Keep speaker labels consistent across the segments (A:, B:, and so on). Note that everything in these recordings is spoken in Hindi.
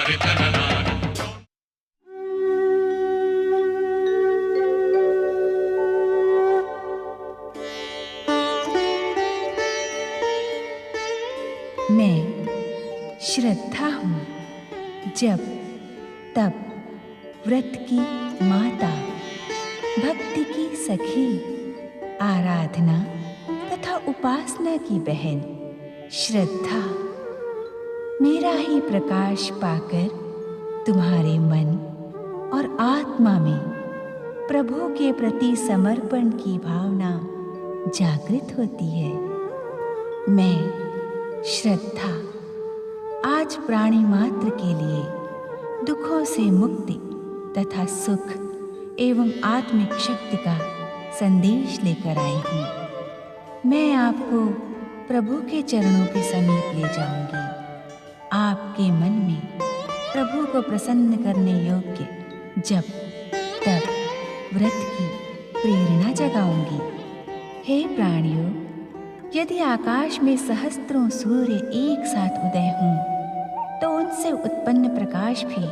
A: मैं श्रद्धा हूँ, जप तप व्रत की माता, भक्ति की सखी, आराधना तथा उपासना की बहन श्रद्धा। मेरा ही प्रकाश पाकर तुम्हारे मन और आत्मा में प्रभु के प्रति समर्पण की भावना जागृत होती है। मैं श्रद्धा आज प्राणी मात्र के लिए दुखों से मुक्ति तथा सुख एवं आत्मिक शक्ति का संदेश लेकर आई हूँ। मैं आपको प्रभु के चरणों के समीप ले जाऊंगी। आपके मन में प्रभु को प्रसन्न करने योग्य जप तप व्रत की प्रेरणा जगाऊंगी। हे प्राणियों, यदि आकाश में सहस्त्रों सूर्य एक साथ उदय हों, तो उनसे उत्पन्न प्रकाश भी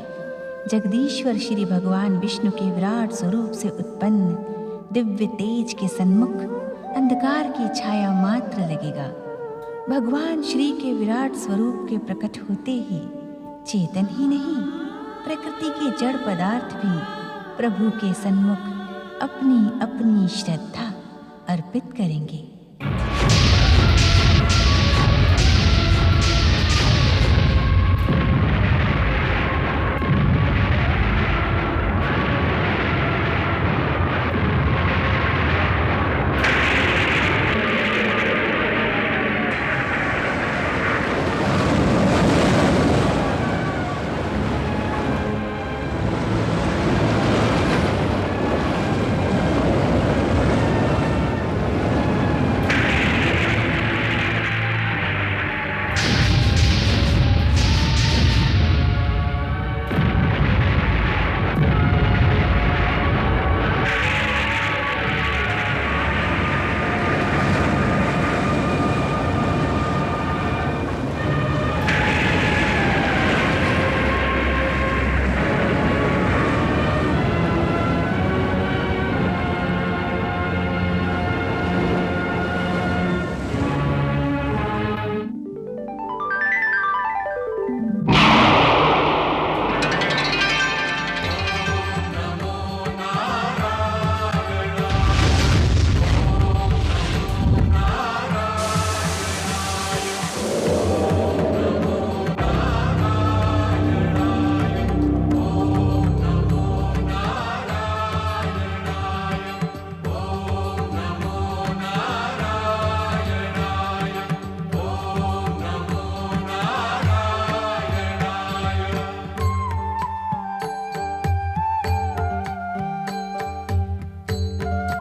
A: जगदीश्वर श्री भगवान विष्णु के विराट स्वरूप से उत्पन्न दिव्य तेज के सन्मुख अंधकार की छाया मात्र लगेगा। भगवान श्री के विराट स्वरूप के प्रकट होते ही चेतन ही नहीं, प्रकृति के जड़ पदार्थ भी प्रभु के सन्मुख अपनी अपनी श्रद्धा अर्पित करेंगे।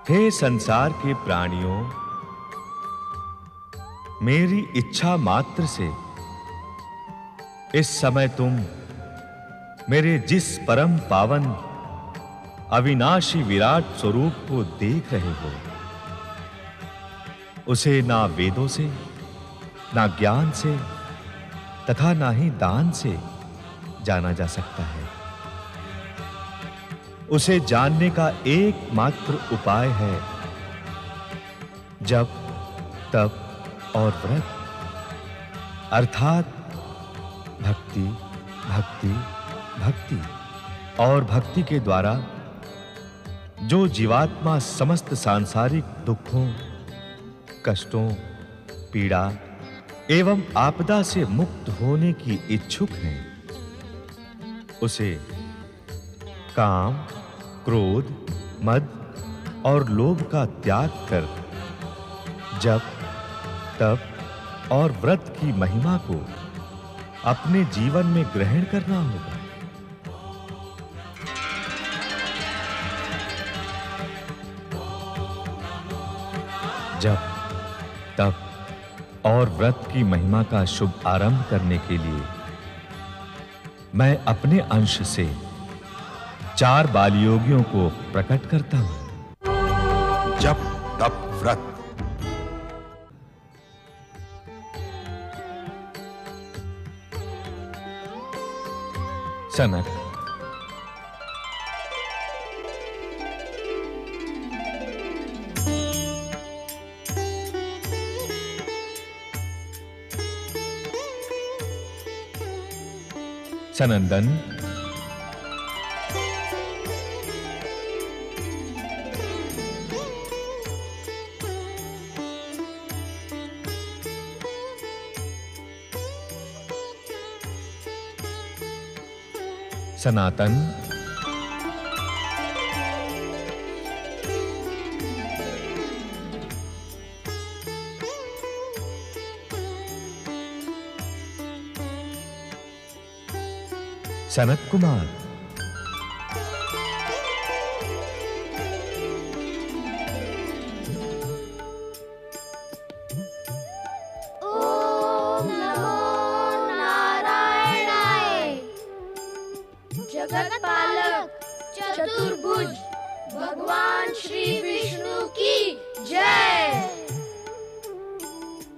B: हे संसार के प्राणियों, मेरी इच्छा मात्र से इस समय तुम मेरे जिस परम पावन अविनाशी विराट स्वरूप को देख रहे हो, उसे ना वेदों से, ना ज्ञान से तथा ना ही दान से जाना जा सकता है। उसे जानने का एकमात्र उपाय है जप तप और व्रत, अर्थात भक्ति भक्ति भक्ति। और भक्ति के द्वारा जो जीवात्मा समस्त सांसारिक दुखों, कष्टों, पीड़ा एवं आपदा से मुक्त होने की इच्छुक है, उसे काम, क्रोध, मद और लोभ का त्याग कर जप तप और व्रत की महिमा को अपने जीवन में ग्रहण करना होगा। जप तप और व्रत की महिमा का शुभ आरंभ करने के लिए मैं अपने अंश से 4 बाल योगियों को प्रकट करता हूं।
C: जप तप व्रत।
B: सनक, सनंदन, सनातन, सनत कुमार,
C: ओम नमो नारायणाय। जगत पालक चतुर्भुज भगवान श्री विष्णु की जय।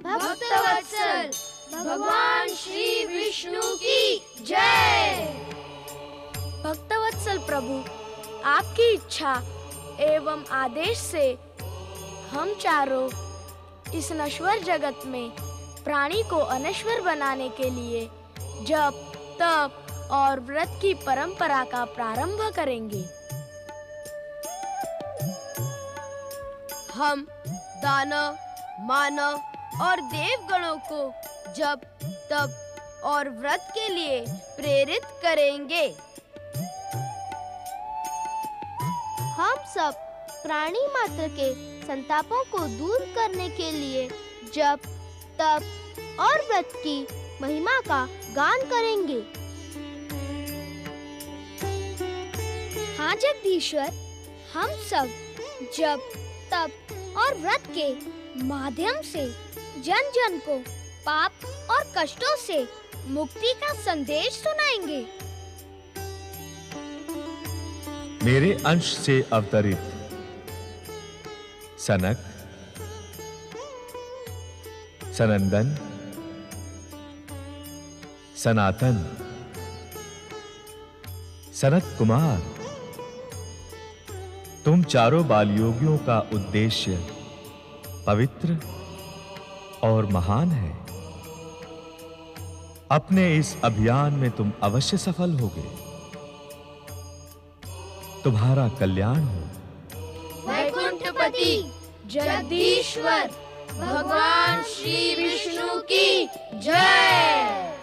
C: भक्तवत्सल भगवान श्री विष्णु की जय। भक्तवत्सल प्रभु, आपकी इच्छा एवं आदेश से हम चारों इस नश्वर जगत में प्राणी को अनश्वर बनाने के लिए जप, तप और व्रत की परंपरा का प्रारंभ करेंगे। हम दानव, मानव और देवगणों को जप, तप और व्रत के लिए प्रेरित करेंगे। हम सब प्राणी मात्र के संतापों को दूर करने के लिए जप, तप और व्रत की महिमा का गान करेंगे। हाँ जगदीश्वर, हम सब जप, तप और व्रत के माध्यम से जन जन को पाप और कष्टों से मुक्ति का संदेश सुनाएंगे।
B: मेरे अंश से अवतरित सनक, सनंदन, सनातन, सनत कुमार, तुम चारों बालयोगियों का उद्देश्य पवित्र और महान है। अपने इस अभियान में तुम अवश्य सफल होगे। तुम्हारा कल्याण हो।
C: वैकुंठपति जगदीश्वर भगवान श्री विष्णु की जय।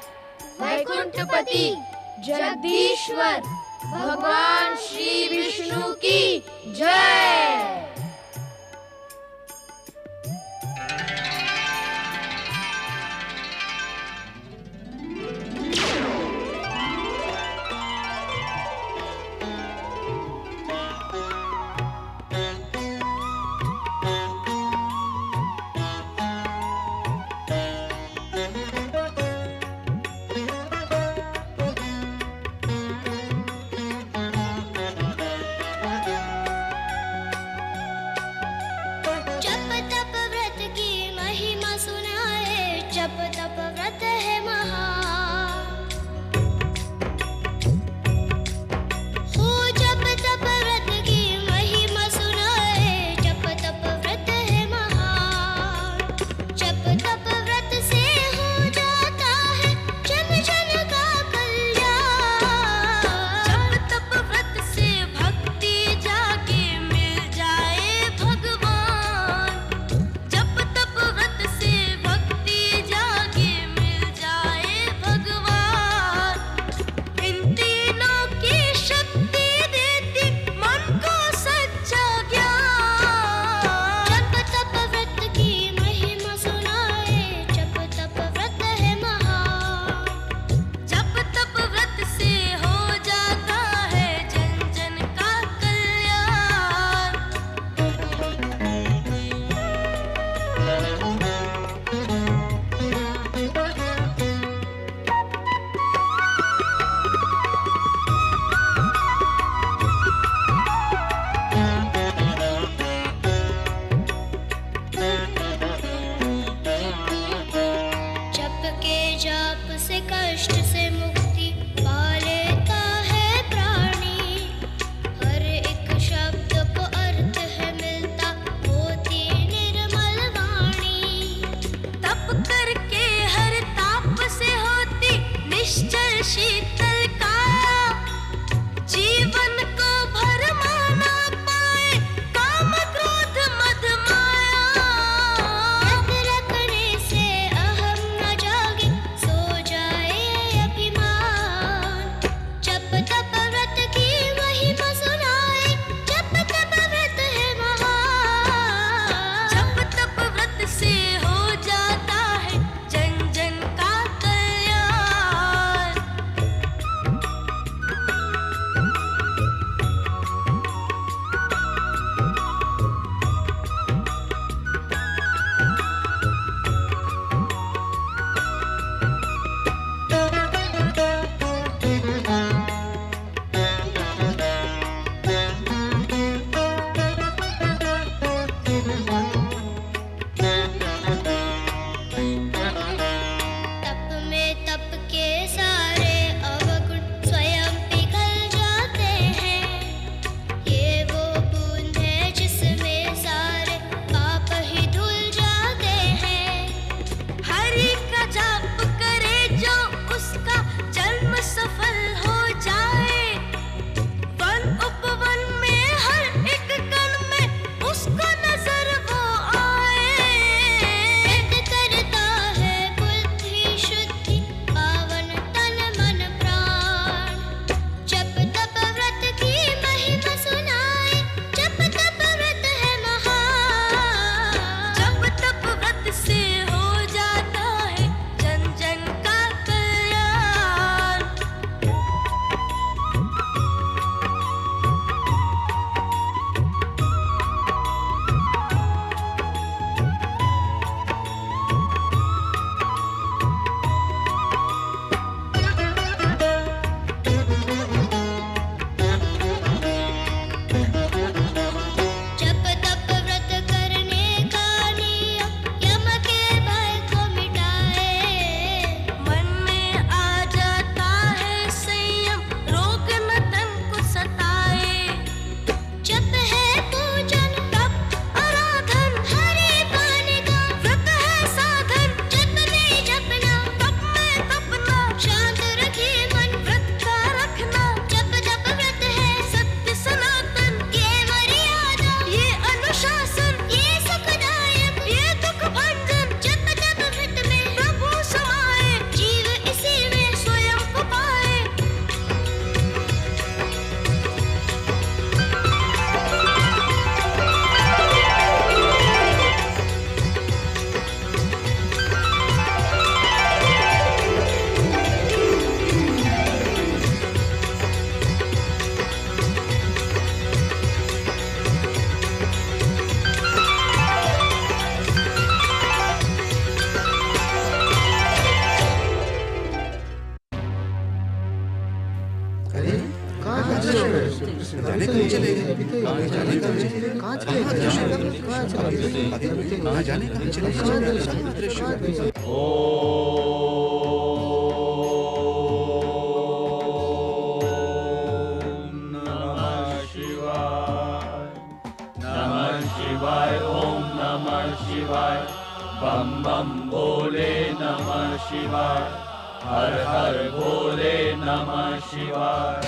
C: वैकुंठपति जगदीश्वर भगवान श्री विष्णु की जय।
D: शीतल काया, जीवन को भरमा ना पाए काम क्रोध मद माया। व्रत रखने से अहम न जागे, सो जाए अभिमान। जप तप व्रत की महिमा सुनाए, जप तप व्रत है महान। जप तप व्रत से हो जाता है जन जन का कल्याण। तप में तप के सारे अवगुण स्वयं पिघल जाते हैं। ये वो बूंद है जिसमें सारे पाप ही धुल जाते हैं। हरि का जाप करे जो उसका जन्म सफल हो जाए। वन उपवन में हर एक कण में उसको नजर वो आए। व्रत करता है बुद्धि शुद्धि, पावन तन मन प्राण। जप तप व्रत की महिमा सुनाए, जप तप व्रत है महान। जप तप व्रत से हो जाता है जन जन का कल्याण। जप तप व्रत करने का नियम, यम के भय को मिटाए। मन में आ जाता है संयम, रोग न तन को सताए। जप है पूजन, तप आराधन, हरि पाने का व्रत है साधन। जप में जपना, तप में तपना, शांत रखे मन व्रत का रखना। जप तप व्रत है सत्य सनातन, ये मर्यादा, ये अनुशासन, ये सुखदायक, ये दुख भंजन। जप तप व्रत में प्रभु समाए, जीव इसी में स्वयं को पाए।
E: नमः शिवाय, ओम नमः शिवाय। बम बम भोले नमः शिवाय, हर हर भोले नमः शिवाय।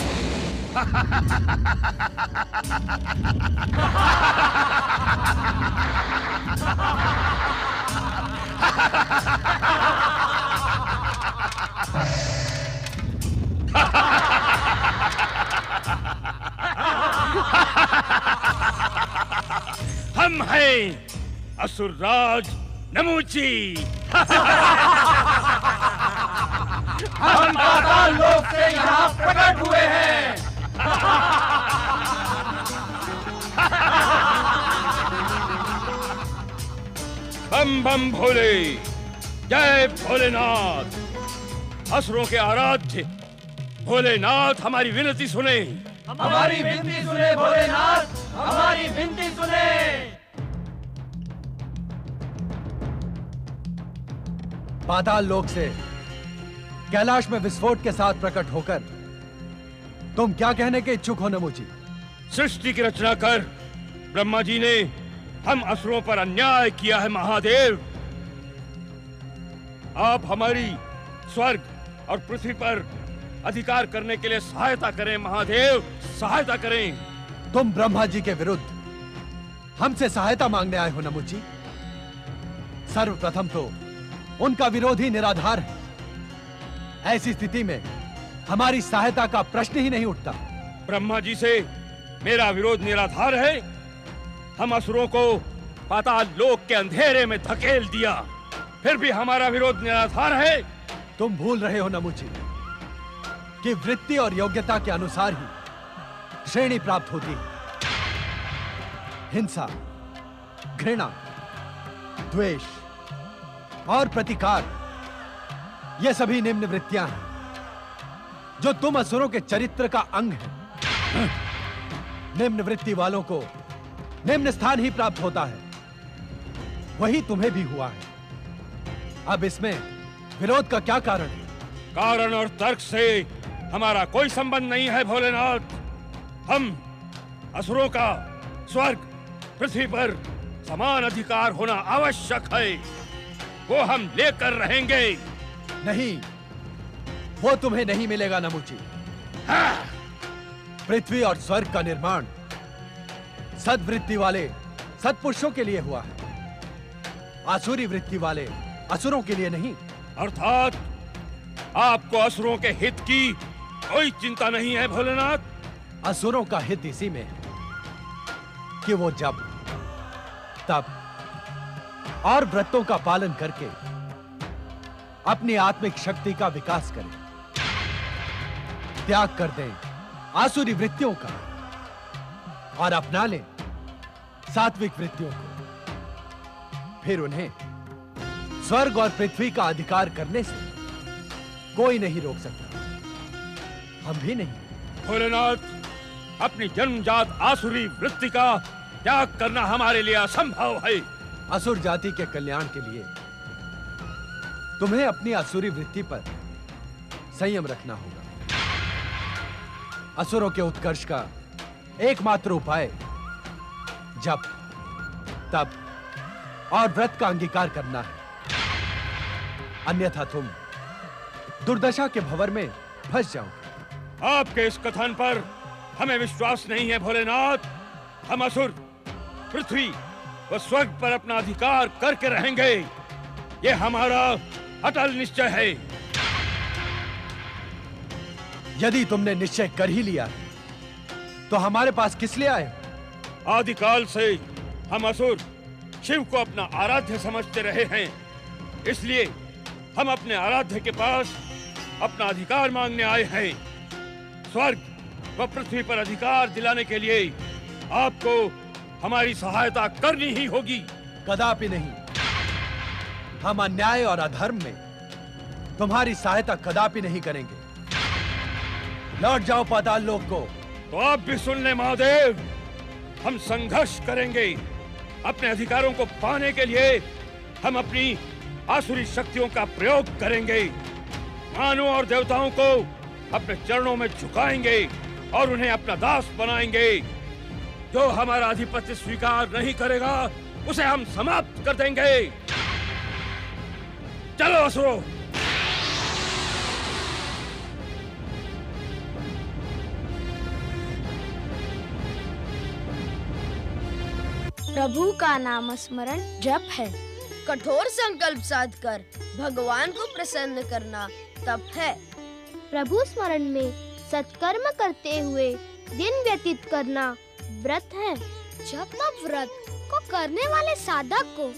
F: हम हैं असुरराज नमूची।
E: हम पाताल लोक से यहाँ प्रकट हुए हैं।
F: बम बम भोले, जय भोलेनाथ। असुरों के आराध्य भोलेनाथ हमारी विनती सुने।
E: हमारी विनती सुने भोलेनाथ, हमारी विनती सुने।
G: पाताल लोक से कैलाश में विस्फोट के साथ प्रकट होकर तुम क्या कहने के इच्छुक हो नमूची?
F: सृष्टि की रचना कर ब्रह्मा जी ने हम असुरों पर अन्याय किया है महादेव। आप हमारी स्वर्ग और पृथ्वी पर अधिकार करने के लिए सहायता करें महादेव, सहायता करें।
G: तुम ब्रह्मा जी के विरुद्ध हमसे सहायता मांगने आए हो नमुची। सर्वप्रथम तो उनका विरोध ही निराधार है। ऐसी स्थिति में हमारी सहायता का प्रश्न ही नहीं उठता।
F: ब्रह्मा जी से मेरा विरोध निराधार है। हम असुरों को पाताल लोक के अंधेरे में धकेल दिया, फिर भी हमारा विरोध निराधार है।
G: तुम भूल रहे हो नमुची कि वृत्ति और योग्यता के अनुसार ही श्रेणी प्राप्त होती है। हिंसा, घृणा, द्वेष और प्रतिकार, ये सभी निम्न वृत्तियां हैं जो तुम असुरों के चरित्र का अंग है। निम्न वृत्ति वालों को निम्न स्थान ही प्राप्त होता है, वही तुम्हें भी हुआ है। अब इसमें विरोध का क्या कारण है?
F: कारण और तर्क से हमारा कोई संबंध नहीं है भोलेनाथ। हम असुरों का स्वर्ग पृथ्वी पर समान अधिकार होना आवश्यक है, वो हम लेकर रहेंगे।
G: नहीं, वो तुम्हें नहीं मिलेगा नमुची। पृथ्वी और स्वर्ग का निर्माण सद्वृत्ति वाले सत्पुरुषों के लिए हुआ है, आसुरी वृत्ति वाले असुरों के लिए नहीं।
F: अर्थात आपको असुरों के हित की कोई चिंता नहीं है भोलेनाथ।
G: असुरों का हित इसी में है कि वो जब तब और व्रतों का पालन करके अपनी आत्मिक शक्ति का विकास करें, त्याग कर दें आसुरी वृत्तियों का और अपना लें सात्विक वृत्तियों को। फिर उन्हें स्वर्ग और पृथ्वी का अधिकार करने से कोई नहीं रोक सकता, हम भी नहीं।
F: भोलेनाथ, अपनी जन्मजात आसुरी वृत्ति का त्याग करना हमारे लिए असंभव है।
G: असुर जाति के कल्याण के लिए तुम्हें अपनी असुरी वृत्ति पर संयम रखना होगा। असुरों के उत्कर्ष का एकमात्र उपाय जप, तप और व्रत का अंगीकार करना है, अन्यथा तुम दुर्दशा के भंवर में फंस जाओगे।
F: आपके इस कथन पर हमें विश्वास नहीं है भोलेनाथ। हम असुर पृथ्वी व स्वर्ग पर अपना अधिकार करके रहेंगे, ये हमारा अटल निश्चय है।
G: यदि तुमने निश्चय कर ही लिया तो हमारे पास किस लिए आए?
F: आदिकाल से हम असुर शिव को अपना आराध्य समझते रहे हैं, इसलिए हम अपने आराध्य के पास अपना अधिकार मांगने आए हैं। स्वर्ग व पृथ्वी पर अधिकार दिलाने के लिए आपको हमारी सहायता करनी ही होगी।
G: कदापि नहीं। हम अन्याय और अधर्म में तुम्हारी सहायता कदापि नहीं करेंगे। लौट जाओ पाताल लोक को।
F: तो आप भी सुन ले महादेव, हम संघर्ष करेंगे। अपने अधिकारों को पाने के लिए हम अपनी आसुरी शक्तियों का प्रयोग करेंगे। मानव और देवताओं को अपने चरणों में झुकाएंगे और उन्हें अपना दास बनाएंगे। जो हमारा आधिपत्य स्वीकार नहीं करेगा उसे हम समाप्त कर देंगे। चलो असुरों।
C: प्रभु का नाम स्मरण जप है।
H: कठोर संकल्प साधकर भगवान को प्रसन्न करना तप है।
D: प्रभु स्मरण में सत्कर्म करते हुए दिन व्यतीत करना व्रत है।
I: जप तप व्रत को करने वाले साधक को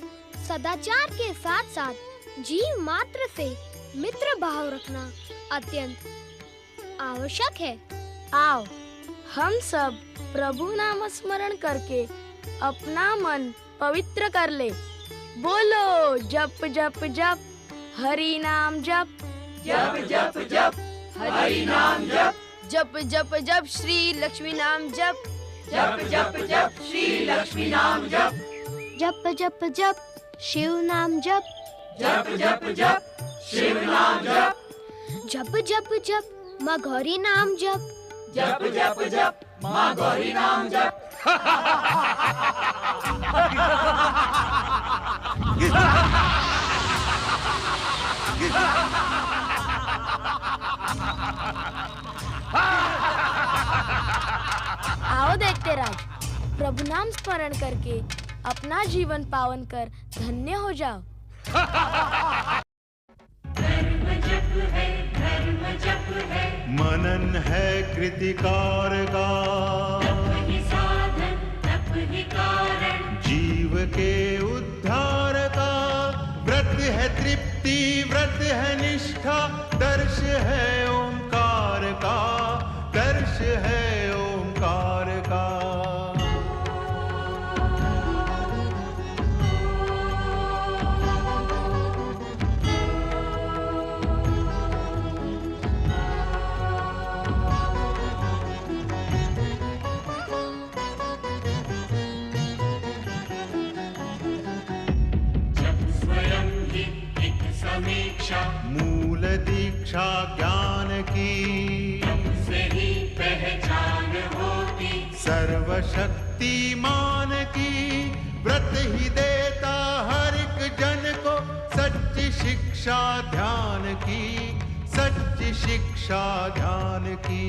I: सदाचार के साथ साथ जीव मात्र से मित्र भाव रखना अत्यंत आवश्यक है।
C: आओ हम सब प्रभु नाम स्मरण करके अपना मन पवित्र कर ले। बोलो जप जप जप हरि नाम जप,
E: जप जप जप हरि नाम जप,
H: जप जप जप श्री लक्ष्मी नाम जप,
E: जप जप जप श्री लक्ष्मी नाम जप,
I: जप जप जप शिव नाम जप,
E: जप जप जप शिव नाम जप,
I: जप जप जप माँ गौरी नाम जप,
E: जप जप जप माँ गौरी नाम जप।
C: राज, प्रभु नाम स्मरण करके अपना जीवन पावन कर धन्य हो जाओ।
J: मनन है कृतिकार का, जीव के उद्धार का। व्रत है तृप्ति, व्रत है निष्ठा, दर्श है ओंकार का, दर्श है ओंकार का। मूल दीक्षा ज्ञान की, से ही पहचान होती सर्वशक्तिमान की। व्रत ही देता हर एक जन को सच्ची शिक्षा ध्यान की, सच्ची शिक्षा ध्यान की।